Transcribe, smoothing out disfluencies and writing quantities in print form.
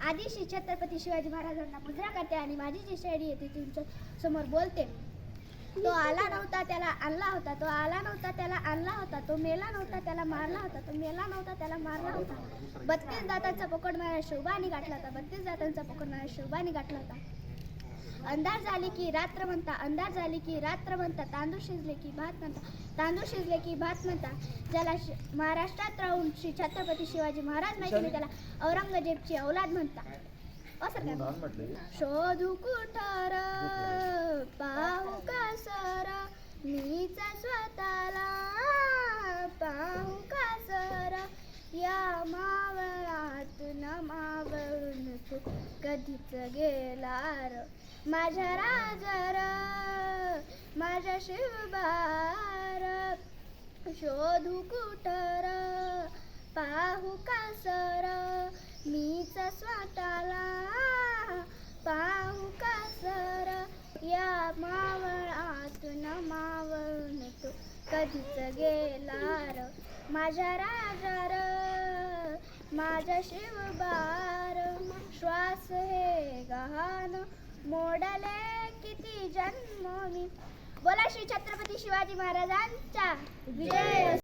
आधी श्री छत्रपती शिवाजी महाराजांना मुद्रा करते आणि माझी जी शायरी येते तुमच्या समोर बोलते. तो आला नव्हता त्याला आणला होता, तो आला नव्हता त्याला आणला होता, तो मेला नव्हता त्याला मारला होता, तो मेला नव्हता त्याला मारला होता. 32 दातांचा पकड माझ्या शोभाने गाठला होता, 32 दातांचा पकड माझ्या शोभाने गाठला होता. अंधार झाली की रात्र म्हणता, अंधार झाली की रात्र म्हणता, तांदूळ शिजले की भात म्हणता, तांदूळ शिजले की भात म्हणता. ज्याला महाराष्ट्रात राहून श्री छत्रपती शिवाजी महाराज माहिती नाही त्याला औरंगजेबची औलाद म्हणता. शोधू कुठार पाहू का सर मीच स्वतःला पाहू का सर, या मावळात न मावळून तू कधीच गेलार. माझ्या राजार माझ्या शिवबार शोधू कुठार पाहू का सर मीच स्वतःला पाहू का सर, या मावळात न मावळून तू कधीच गेलार. माझ्या राजार माझा शिवबार श्वास हे गहाण मोडले किती जन्म मी. बोला श्री छत्रपती शिवाजी महाराजांचा विजय.